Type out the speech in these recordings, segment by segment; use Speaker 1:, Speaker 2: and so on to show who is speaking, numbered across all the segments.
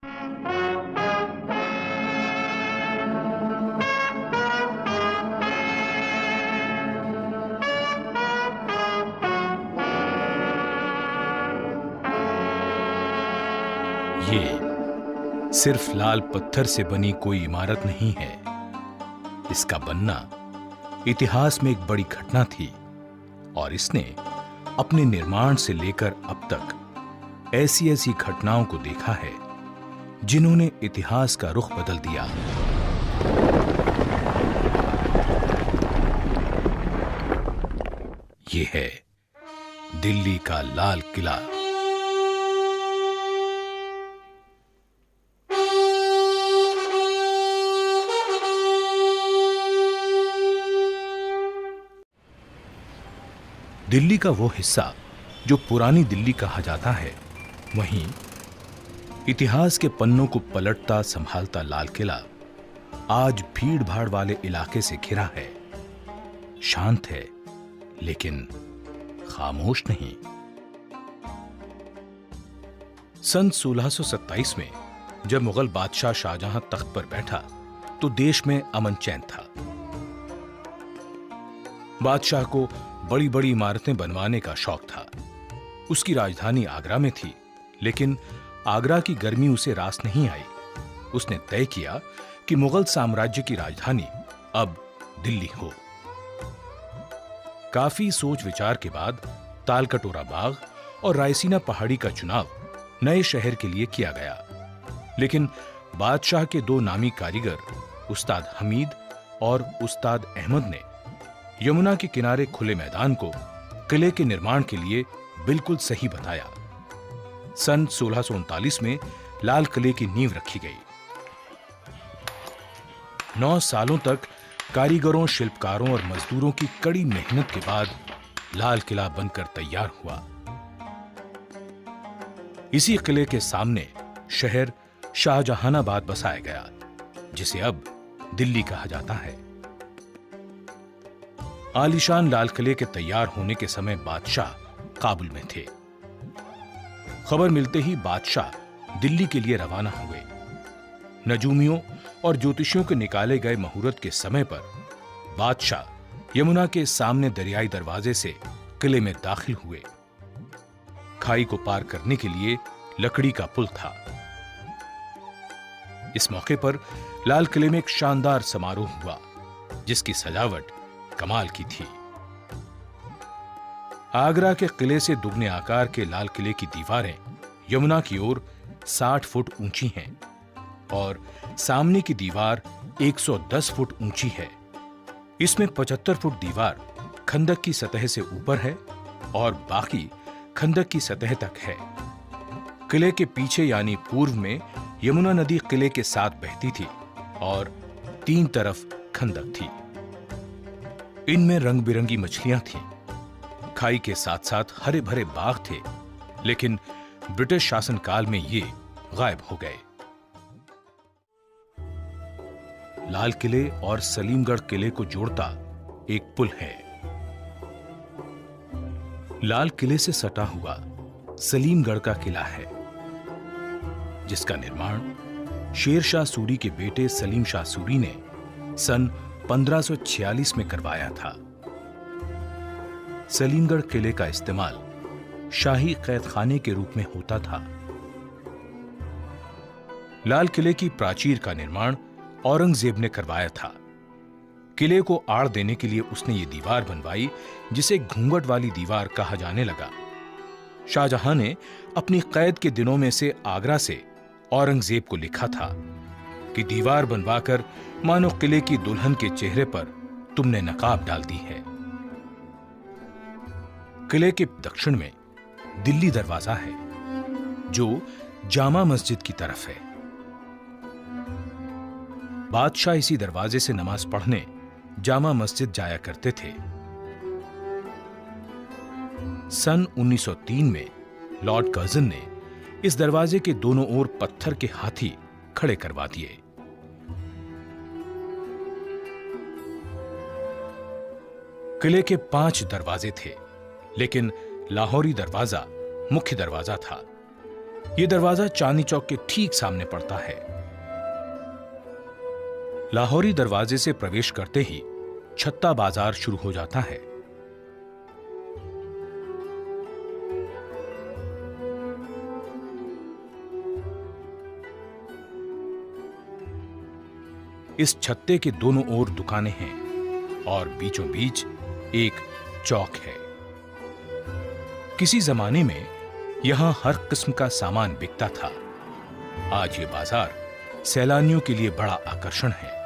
Speaker 1: ये सिर्फ लाल पत्थर से बनी कोई इमारत नहीं है। इसका बनना इतिहास में एक बड़ी घटना थी और इसने अपने निर्माण से लेकर अब तक ऐसी ऐसी घटनाओं को देखा है जिन्होंने इतिहास का रुख बदल दिया। ये है दिल्ली का लाल किला। दिल्ली का वो हिस्सा जो पुरानी दिल्ली कहा जाता है, वहीं इतिहास के पन्नों को पलटता संभालता लाल किला आज भीड़ भाड़ वाले इलाके से घिरा है। शांत है लेकिन खामोश नहीं। सन 1627 में जब मुगल बादशाह शाहजहां तख्त पर बैठा तो देश में अमन चैन था। बादशाह को बड़ी बड़ी इमारतें बनवाने का शौक था। उसकी राजधानी आगरा में थी, लेकिन आगरा की गर्मी उसे रास नहीं आई। उसने तय किया कि मुगल साम्राज्य की राजधानी अब दिल्ली हो। काफी सोच विचार के बाद तालकटोरा बाग और रायसीना पहाड़ी का चुनाव नए शहर के लिए किया गया, लेकिन बादशाह के दो नामी कारीगर उस्ताद हमीद और उस्ताद अहमद ने यमुना के किनारे खुले मैदान को किले के निर्माण के लिए बिल्कुल सही बताया। सन 1639 में लाल किले की नींव रखी गई। 9 सालों तक कारीगरों, शिल्पकारों और मजदूरों की कड़ी मेहनत के बाद लाल किला बनकर तैयार हुआ। इसी किले के सामने शहर शाहजहानाबाद बसाया गया, जिसे अब दिल्ली कहा जाता है। आलीशान लाल किले के तैयार होने के समय बादशाह काबुल में थे। खबर मिलते ही बादशाह दिल्ली के लिए रवाना हुए। नजूमियों और ज्योतिषियों के निकाले गए मुहूर्त के समय पर बादशाह यमुना के सामने दरियाई दरवाजे से किले में दाखिल हुए। खाई को पार करने के लिए लकड़ी का पुल था। इस मौके पर लाल किले में एक शानदार समारोह हुआ, जिसकी सजावट कमाल की थी। आगरा के किले से दुगने आकार के लाल किले की दीवारें यमुना की ओर 60 फुट ऊंची हैं और सामने की दीवार 110 फुट ऊंची है। इसमें 75 फुट दीवार खंदक की सतह से ऊपर है और बाकी खंदक की सतह तक है। किले के पीछे यानी पूर्व में यमुना नदी किले के साथ बहती थी और 3 तरफ खंदक थी। इनमें रंग बिरंगी मछलियां थीं। खाई के साथ साथ हरे भरे बाग थे, लेकिन ब्रिटिश शासनकाल में ये गायब हो गए। लाल किले और सलीमगढ़ किले को जोड़ता एक पुल है। लाल किले से सटा हुआ सलीमगढ़ का किला है, जिसका निर्माण शेर शाह सूरी के बेटे सलीम शाह सूरी ने सन 1546 में करवाया था। सलीमगढ़ किले का इस्तेमाल शाही कैदखाने के रूप में होता था। लाल किले की प्राचीर का निर्माण औरंगजेब ने करवाया था। किले को आड़ देने के लिए उसने ये दीवार बनवाई, जिसे घूंघट वाली दीवार कहा जाने लगा। शाहजहां ने अपनी कैद के दिनों में से आगरा से औरंगजेब को लिखा था कि दीवार बनवाकर मानो किले की दुल्हन के चेहरे पर तुमने नकाब डाल दी है। किले के दक्षिण में दिल्ली दरवाजा है, जो जामा मस्जिद की तरफ है। बादशाह इसी दरवाजे से नमाज पढ़ने जामा मस्जिद जाया करते थे। सन 1903 में लॉर्ड कर्जन ने इस दरवाजे के दोनों ओर पत्थर के हाथी खड़े करवा दिए। किले के 5 दरवाजे थे, लेकिन लाहौरी दरवाजा मुख्य दरवाजा था। यह दरवाजा चांदनी चौक के ठीक सामने पड़ता है। लाहौरी दरवाजे से प्रवेश करते ही छत्ता बाजार शुरू हो जाता है। इस छत्ते के दोनों ओर दुकानें हैं और बीचों बीच एक चौक है। किसी जमाने में यहां हर किस्म का सामान बिकता था। आज ये बाजार सैलानियों के लिए बड़ा आकर्षण है।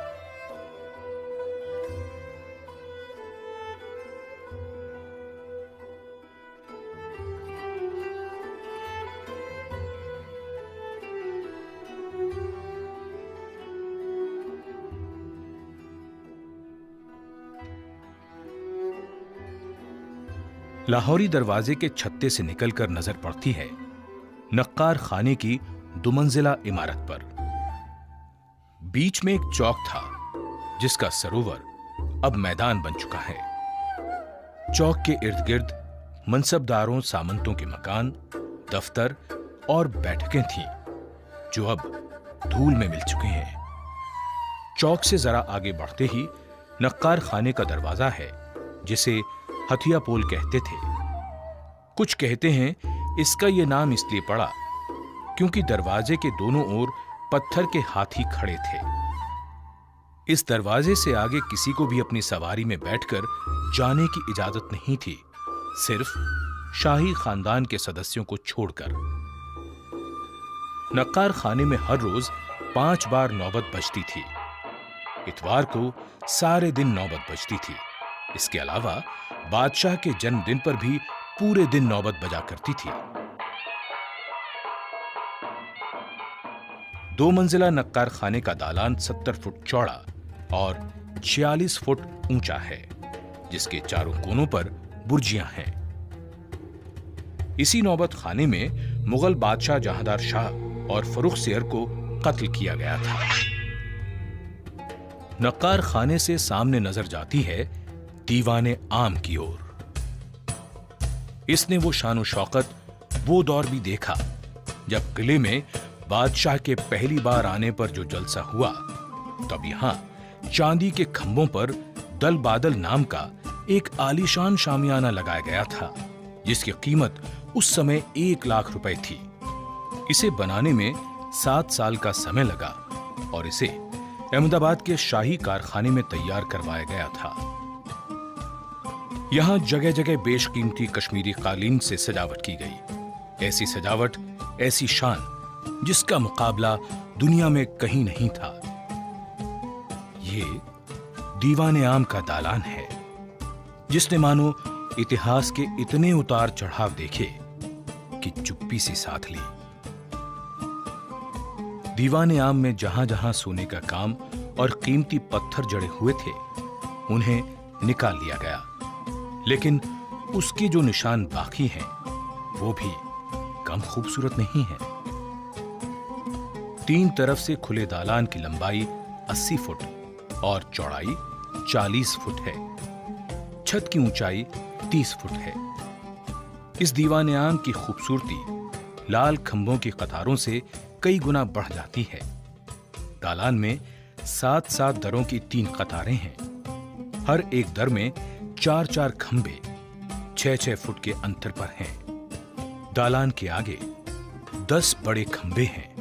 Speaker 1: लाहौरी दरवाजे के छत्ते से निकलकर नजर पड़ती है नक्कार खाने की दुमंजिला इमारत पर। बीच में एक चौक था जिसका सरोवर अब मैदान बन चुका है। चौक के इर्द गिर्द मनसबदारों सामंतों के मकान, दफ्तर और बैठकें थीं जो अब धूल में मिल चुके हैं। चौक से जरा आगे बढ़ते ही नक्कार खाने का दरवाजा है जिसे हथिया पोल कहते थे। कुछ कहते हैं इसका यह नाम इसलिए पड़ा क्योंकि दरवाजे के दोनों ओर पत्थर के हाथी खड़े थे। इस दरवाजे से आगे किसी को भी अपनी सवारी में बैठकर जाने की इजाजत नहीं थी, सिर्फ शाही खानदान के सदस्यों को छोड़कर। नक्कार खाने में हर रोज 5 बार नौबत बजती थी। इतवार को सारे दिन नौबत बजती थी। इसके अलावा बादशाह के जन्मदिन पर भी पूरे दिन नौबत बजा करती थी। 2 मंजिला नक्कार खाने का दालान 70 फुट चौड़ा और 46 फुट ऊंचा है, जिसके चारों कोनों पर बुर्जियां हैं। इसी नौबत खाने में मुगल बादशाह जहांदार शाह और फर्रुख सियर को कत्ल किया गया था। नक्कार खाने से सामने नजर जाती है दीवाने आम की ओर। इसने वो शान शौकत, वो दौर भी देखा जब किले में बादशाह के पहली बार आने पर जो जलसा हुआ, तब यहां चांदी के खंभों पर दल बादल नाम का एक आलीशान शामियाना लगाया गया था, जिसकी कीमत उस समय 1 लाख रुपए थी। इसे बनाने में 7 साल का समय लगा और इसे अहमदाबाद के शाही कारखाने में तैयार करवाया गया था। यहां जगह जगह बेशकीमती कश्मीरी कालीन से सजावट की गई। ऐसी सजावट, ऐसी शान जिसका मुकाबला दुनिया में कहीं नहीं था। ये दीवाने आम का दालान है जिसने मानो इतिहास के इतने उतार चढ़ाव देखे कि चुप्पी सी साथ ली। दीवाने आम में जहां जहां सोने का काम और कीमती पत्थर जड़े हुए थे, उन्हें निकाल लिया गया, लेकिन उसके जो निशान बाकी हैं, वो भी कम खूबसूरत नहीं है। 3 तरफ से खुले दालान की लंबाई 80 फुट और चौड़ाई 40 फुट है। छत की ऊंचाई 30 फुट है। इस दीवाने आम की खूबसूरती लाल खंभों की कतारों से कई गुना बढ़ जाती है। दालान में 7-7 दरों की 3 कतारें हैं। हर एक दर में 4-4 खंभे 6-6 फुट के अंतर पर हैं। दालान के आगे 10 बड़े खंभे हैं।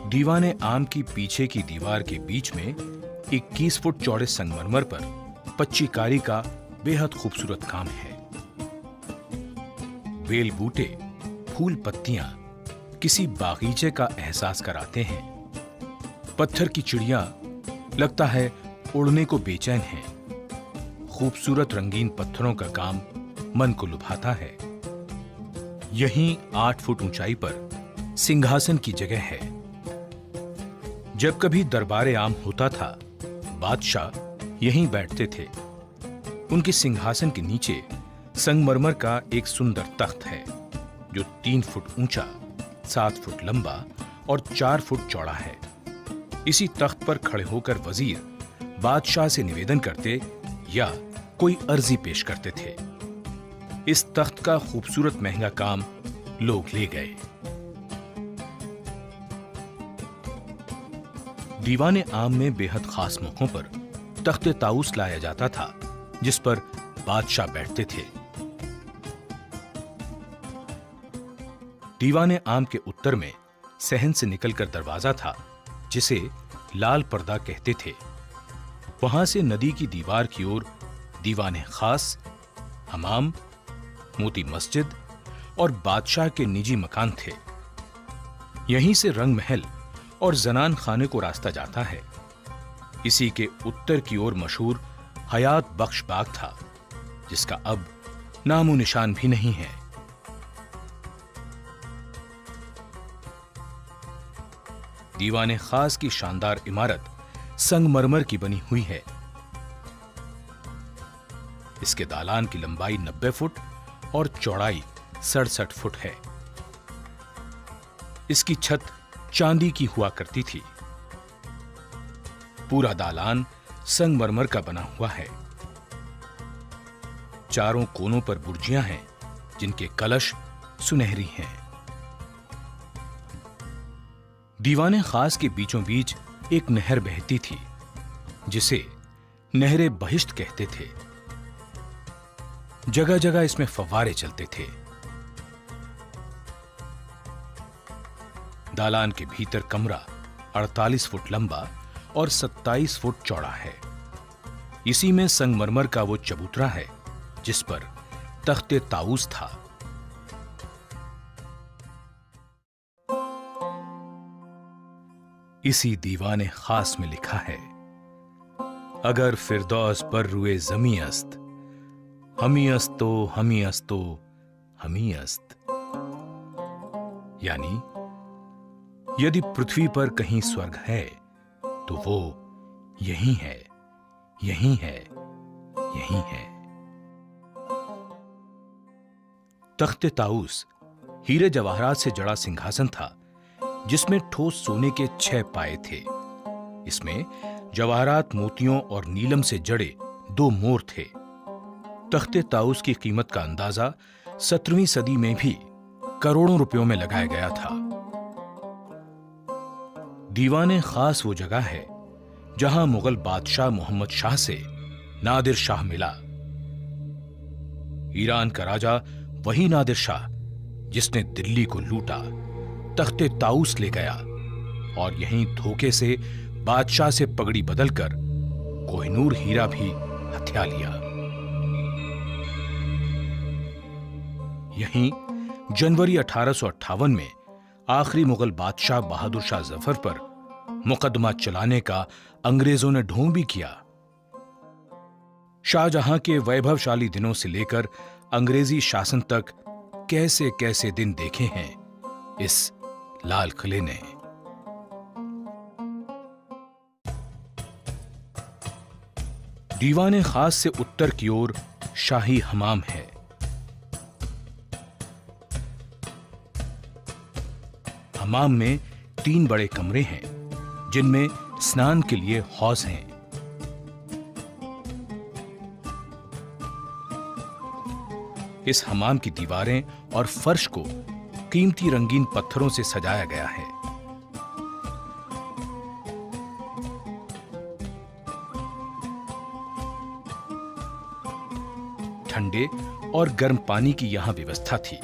Speaker 1: दीवाने आम की पीछे की दीवार के बीच में 21 फुट चौड़े संगमरमर पर पच्चीकारी का बेहद खूबसूरत काम है। बेल बूटे, फूल पत्तियां किसी बागीचे का एहसास कराते हैं। पत्थर की चिड़िया लगता है उड़ने को बेचैन है। खूबसूरत रंगीन पत्थरों का काम मन को लुभाता है। यहीं 8 फुट ऊंचाई पर सिंहासन की जगह है। जब कभी दरबारे आम होता था, बादशाह यहीं बैठते थे। उनके सिंहासन के नीचे संगमरमर का एक सुंदर तख्त है जो 3 फुट ऊंचा, 7 फुट लंबा और 4 फुट चौड़ा है। इसी तख्त पर खड़े होकर वजीर बादशाह से निवेदन करते या कोई अर्जी पेश करते थे। इस तख्त का खूबसूरत महंगा काम लोग ले गए। दीवाने आम में बेहद खास मौकों पर तख्ते ताऊस लाया जाता था, जिस पर बादशाह बैठते थे। दीवाने आम के उत्तर में सहन से निकलकर दरवाजा था, जिसे लाल पर्दा कहते थे। वहां से नदी की दीवार की ओर दीवाने खास, हमाम, मोती मस्जिद और बादशाह के निजी मकान थे। यहीं से रंग महल और जनान खाने को रास्ता जाता है। इसी के उत्तर की ओर मशहूर हयात बख्श बाग था, जिसका अब नामो निशान भी नहीं है। दीवाने खास की शानदार इमारत संगमरमर की बनी हुई है। इसके दालान की लंबाई 90 फुट और चौड़ाई 67 फुट है। इसकी छत चांदी की हुआ करती थी। पूरा दालान संगमरमर का बना हुआ है। चारों कोनों पर बुर्जियां हैं, जिनके कलश सुनहरी हैं। दीवाने खास के बीचों बीच एक नहर बहती थी, जिसे नहरे बहिश्त कहते थे। जगह जगह इसमें फव्वारे चलते थे। दालान के भीतर कमरा 48 फुट लंबा और 27 फुट चौड़ा है। इसी में संगमरमर का वो चबूतरा है, जिस पर तख्ते ताऊस था। इसी दीवाने खास में लिखा है, अगर फिरदौस पर रुए जमी अस्त, हमी अस्तो हमी अस्तो हमी अस्त। यानी यदि पृथ्वी पर कहीं स्वर्ग है तो वो यही है, यही है, यही है। तख्ते ताऊस हीरे जवाहरात से जड़ा सिंहासन था, जिसमें ठोस सोने के 6 पाए थे। इसमें जवाहरात, मोतियों और नीलम से जड़े 2 मोर थे। तख्ते ताऊस की कीमत का अंदाजा 17वीं सदी में भी करोड़ों रुपयों में लगाया गया था। दीवाने खास वो जगह है जहां मुगल बादशाह मोहम्मद शाह से नादिर शाह मिला। ईरान का राजा वही नादिर शाह जिसने दिल्ली को लूटा, तख्ते ताऊस ले गया और यहीं धोखे से बादशाह से पगड़ी बदलकर कोहिनूर हीरा भी हथिया लिया। यहीं जनवरी 1858 में आखिरी मुगल बादशाह बहादुर शाह जफर पर मुकदमा चलाने का अंग्रेजों ने ढोंग भी किया। शाहजहां के वैभवशाली दिनों से लेकर अंग्रेजी शासन तक कैसे कैसे दिन देखे हैं इस लाल किले ने। दीवाने खास से उत्तर की ओर शाही हमाम है। हमाम में 3 बड़े कमरे हैं, जिनमें स्नान के लिए हौज हैं। इस हमाम की दीवारें और फर्श को कीमती रंगीन पत्थरों से सजाया गया है। ठंडे और गर्म पानी की यहां व्यवस्था थी।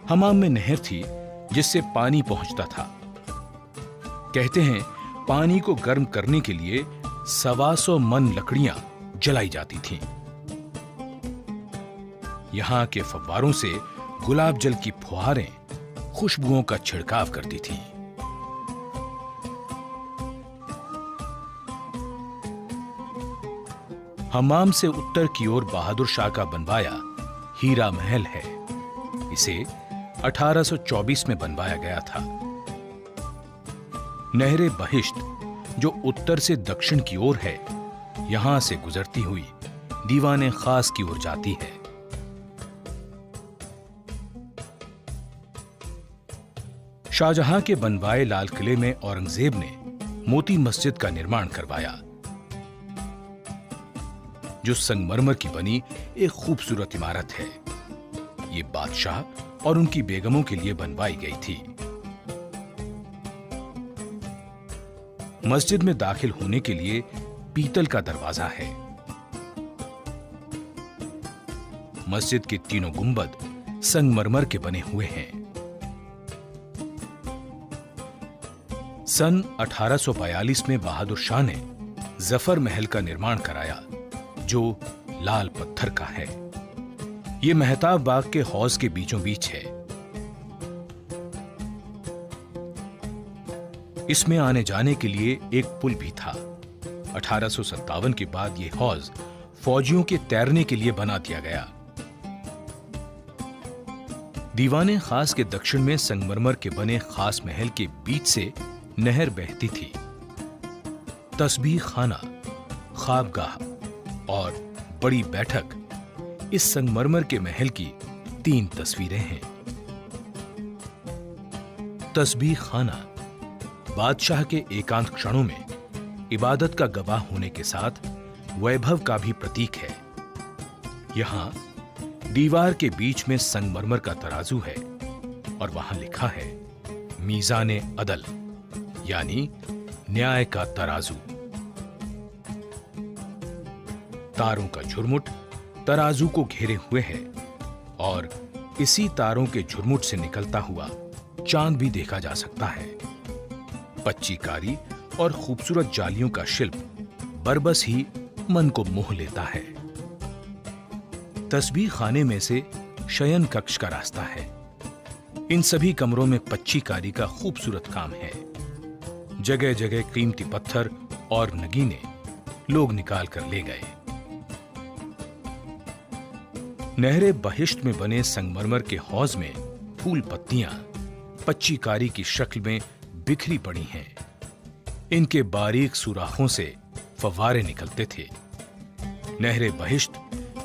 Speaker 1: हमाम में नहर थी, जिससे पानी पहुंचता था। कहते हैं पानी को गर्म करने के लिए 125 मन लकड़ियां जलाई जाती थीं। यहां के फव्वारों से गुलाब जल की फुहारें खुशबुओं का छिड़काव करती थीं। हमाम से उत्तर की ओर बहादुर शाह का बनवाया हीरा महल है। इसे 1824 में बनवाया गया था। नहरे बहिश्त, जो उत्तर से दक्षिण की ओर है, यहां से गुजरती हुई दीवाने खास की ओर जाती है। शाहजहां के बनवाए लाल किले में औरंगजेब ने मोती मस्जिद का निर्माण करवाया। जो संगमरमर की बनी एक खूबसूरत इमारत है। ये बादशाह और उनकी बेगमों के लिए बनवाई गई थी। मस्जिद में दाखिल होने के लिए पीतल का दरवाजा है। मस्जिद के तीनों गुंबद संगमरमर के बने हुए हैं। सन 1842 में बहादुर शाह ने जफर महल का निर्माण कराया, जो लाल पत्थर का है। यह मेहताब बाग के हौज के बीचों बीच है। इसमें आने जाने के लिए एक पुल भी था। 1857 के बाद यह हौज फौजियों के तैरने के लिए बना दिया गया। दीवाने खास के दक्षिण में संगमरमर के बने खास महल के बीच से नहर बहती थी। तस्बीह खाना, ख्वाबगाह और बड़ी बैठक इस संगमरमर के महल की 3 तस्वीरें हैं। तस्बीह खाना बादशाह के एकांत क्षणों में इबादत का गवाह होने के साथ वैभव का भी प्रतीक है। यहां दीवार के बीच में संगमरमर का तराजू है और वहां लिखा है मीज़ाने अदल, यानी न्याय का तराजू। तारों का झुरमुट तराजू को घेरे हुए है और इसी तारों के झुरमुट से निकलता हुआ चांद भी देखा जा सकता है। पच्चीकारी और खूबसूरत जालियों का शिल्प बरबस ही मन को मोह लेता है। तस्बीह खाने में से शयन कक्ष का रास्ता है। इन सभी कमरों में पच्चीकारी का खूबसूरत काम है। जगह जगह कीमती पत्थर और नगीने लोग निकाल कर ले गए। नहरे बहिश्त में बने संगमरमर के हौज में फूल पत्तियां पच्चीकारी की शक्ल में बिखरी पड़ी हैं। इनके बारीक सुराखों से फव्वारे निकलते थे। नहरे बहिश्त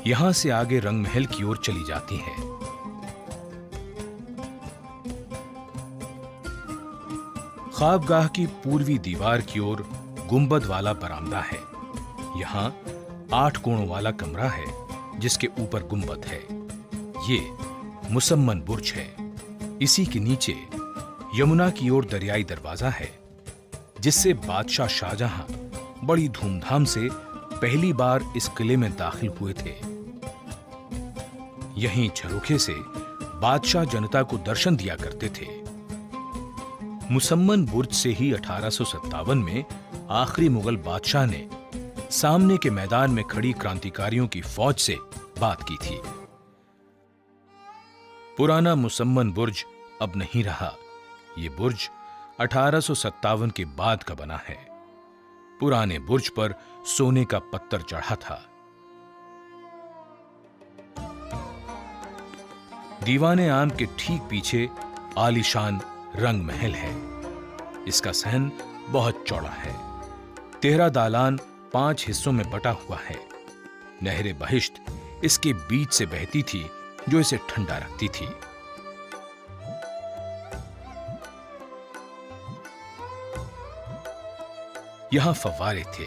Speaker 1: यहां से आगे रंगमहल की ओर चली जाती है। ख्वाबगाह की पूर्वी दीवार की ओर गुंबद वाला बरामदा है। यहां 8 कोणों वाला कमरा है जिसके ऊपर गुंबद है। ये मुसम्मन बुर्ज है। इसी के नीचे यमुना की ओर दरियाई दरवाजा है, जिससे बादशाह शाहजहां बड़ी धूमधाम से पहली बार इस किले में दाखिल हुए थे। यहीं झरोखे से बादशाह जनता को दर्शन दिया करते थे। मुसम्मन बुर्ज से ही 1857 में आखिरी मुगल बादशाह ने सामने के मैदान में खड़ी क्रांतिकारियों की फौज से बात की थी। पुराना मुसम्मन बुर्ज अब नहीं रहा। यह बुर्ज 1857 के बाद का बना है। पुराने बुर्ज पर सोने का पत्थर चढ़ा था। दीवाने आम के ठीक पीछे आलीशान रंग महल है। इसका सहन बहुत चौड़ा है। 13 दालान 5 हिस्सों में बटा हुआ है। नहरे बहिश्त इसके बीच से बहती थी, जो इसे ठंडा रखती थी। यहां फव्वारे थे।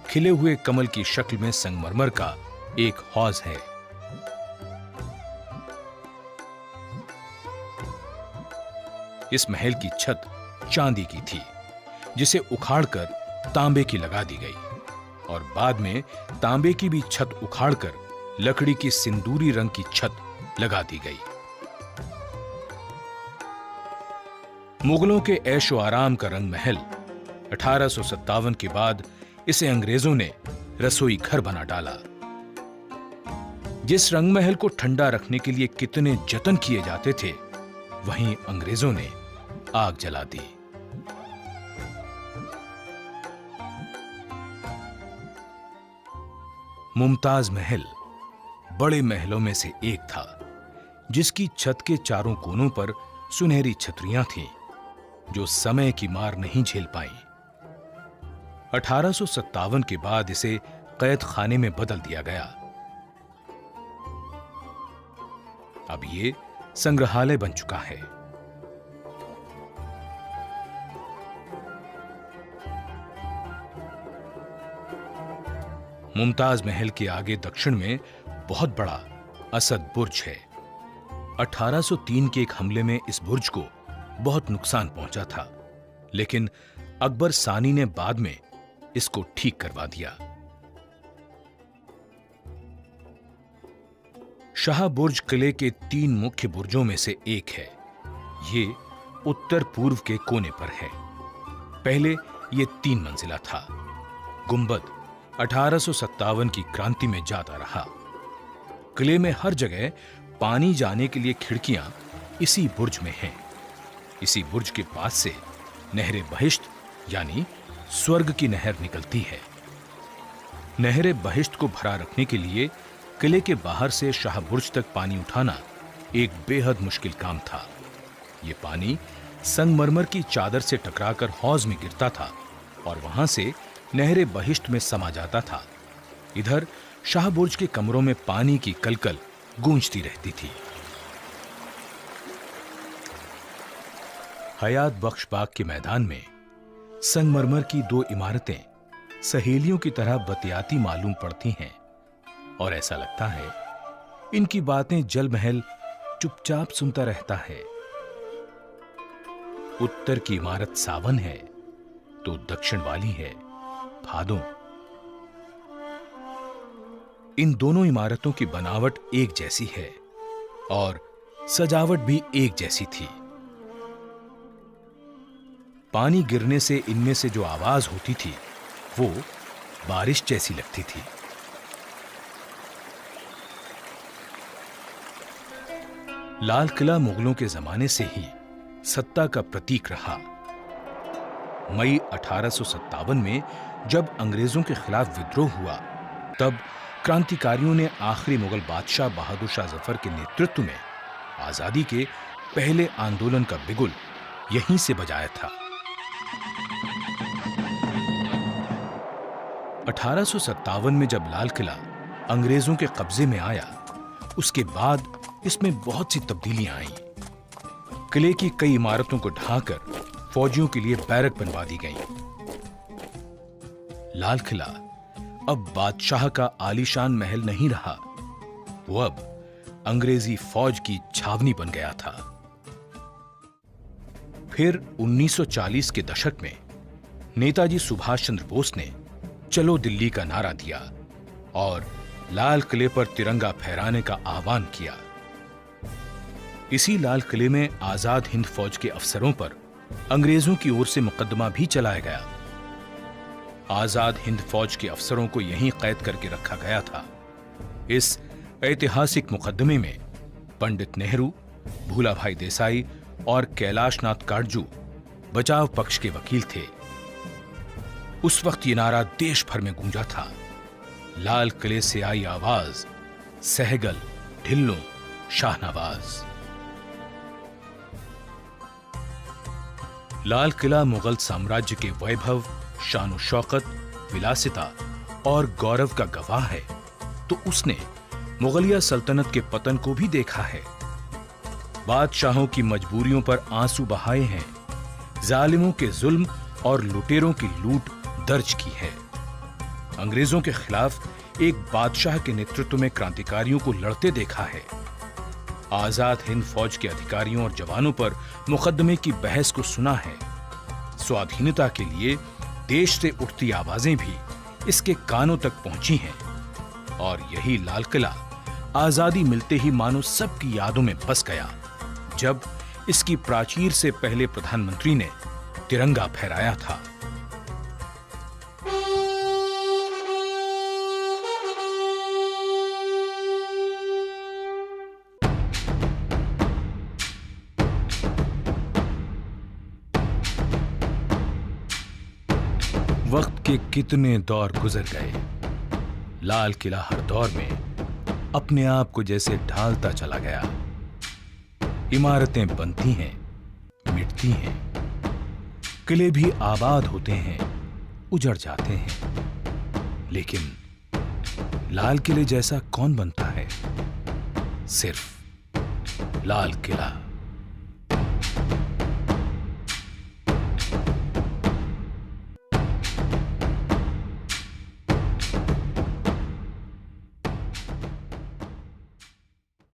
Speaker 1: खिले हुए कमल की शक्ल में संगमरमर का एक हौज है। इस महल की छत चांदी की थी, जिसे उखाड़कर तांबे की लगा दी गई और बाद में तांबे की भी छत उखाड़कर लकड़ी की सिंदूरी रंग की छत लगा दी गई। मुगलों के ऐशो आराम का रंग महल 1857 के बाद इसे अंग्रेजों ने रसोई घर बना डाला। जिस रंग महल को ठंडा रखने के लिए कितने जतन किए जाते थे, वहीं अंग्रेजों ने आग जला दी। मुमताज महल बड़े महलों में से एक था, जिसकी छत के चारों कोनों पर सुनहरी छतरियां थीं, जो समय की मार नहीं झेल पाईं। 1857 के बाद इसे कैद खाने में बदल दिया गया। अब ये संग्रहालय बन चुका है। मुमताज महल के आगे दक्षिण में बहुत बड़ा असद बुर्ज है। 1803 के एक हमले में इस बुर्ज को बहुत नुकसान पहुंचा था, लेकिन अकबर सानी ने बाद में इसको ठीक करवा दिया। शाह बुर्ज किले के 3 मुख्य बुर्जों में से एक है। ये उत्तर पूर्व के कोने पर है। पहले ये 3 मंजिला था। गुंबद 1857 की क्रांति में जाता रहा। किले में हर जगह पानी जाने के लिए खिड़कियां इसी बुर्ज में हैं। इसी बुर्ज के पास से नहरे बहिश्त यानी स्वर्ग की नहर निकलती है। नहरे बहिश्त को भरा रखने के लिए किले के बाहर से शाह बुर्ज तक पानी उठाना एक बेहद मुश्किल काम था। यह पानी संगमरमर की चादर से टकराकर हौज में गिरता था और वहां से नहरे बहिश्त में समा जाता था। इधर शाह बुर्ज के कमरों में पानी की कलकल गूंजती रहती थी। हयात बख्श बाग के मैदान में संगमरमर की 2 इमारतें सहेलियों की तरह बतियाती मालूम पड़ती हैं और ऐसा लगता है इनकी बातें जल महल चुपचाप सुनता रहता है। उत्तर की इमारत सावन है तो दक्षिण वाली है भादों। इन दोनों इमारतों की बनावट एक जैसी है और सजावट भी एक जैसी थी। पानी गिरने से इनमें से जो आवाज होती थी वो बारिश जैसी लगती थी। लाल किला मुगलों के जमाने से ही सत्ता का प्रतीक रहा। मई 1857 में जब अंग्रेजों के खिलाफ विद्रोह हुआ, तब क्रांतिकारियों ने आखिरी मुगल बादशाह बहादुर शाह जफर के नेतृत्व में आजादी के पहले आंदोलन का बिगुल यहीं से बजाया था। 1857 में जब लाल किला अंग्रेजों के कब्जे में आया, उसके बाद इसमें बहुत सी तब्दीलियां आईं। किले की कई इमारतों को ढाकर फौजियों के लिए बैरक बनवा दी गई। लाल किला अब बादशाह का आलीशान महल नहीं रहा, वो अब अंग्रेजी फौज की छावनी बन गया था। फिर 1940 के दशक में नेताजी सुभाष चंद्र बोस ने चलो दिल्ली का नारा दिया और लाल किले पर तिरंगा फहराने का आह्वान किया। इसी लाल किले में आजाद हिंद फौज के अफसरों पर अंग्रेजों की ओर से मुकदमा भी चलाया गया। आजाद हिंद फौज के अफसरों को यहीं कैद करके रखा गया था। इस ऐतिहासिक मुकदमे में पंडित नेहरू, भूलाभाई देसाई और कैलाश नाथ काटजू बचाव पक्ष के वकील थे। उस वक्त ये नारा देश भर में गूंजा था, लाल किले से आई आवाज, सहगल ढिल्लों शाहनवाज। लाल किला मुगल साम्राज्य के वैभव, शान शौकत, विलासिता और गौरव का गवाह है, तो उसने मुगलिया सल्तनत के पतन को भी देखा है। बादशाहों की मजबूरियों पर आंसू बहाए हैं, जालिमों के जुल्म और लुटेरों की लूट दर्ज की है। अंग्रेजों के खिलाफ एक बादशाह के नेतृत्व में क्रांतिकारियों को लड़ते देखा है। आजाद हिंद फौज के अधिकारियों और जवानों पर मुकदमे की बहस को सुना है। स्वाधीनता के लिए देश से उठती आवाजें भी इसके कानों तक पहुंची हैं और यही लाल किला आजादी मिलते ही मानो सबकी यादों में बस गया, जब इसकी प्राचीर से पहले प्रधानमंत्री ने तिरंगा फहराया था। वक्त के कितने दौर गुजर गए, लाल किला हर दौर में अपने आप को जैसे ढालता चला गया। इमारतें बनती हैं, मिटती हैं, किले भी आबाद होते हैं, उजड़ जाते हैं, लेकिन लाल किले जैसा कौन बनता है? सिर्फ लाल किला।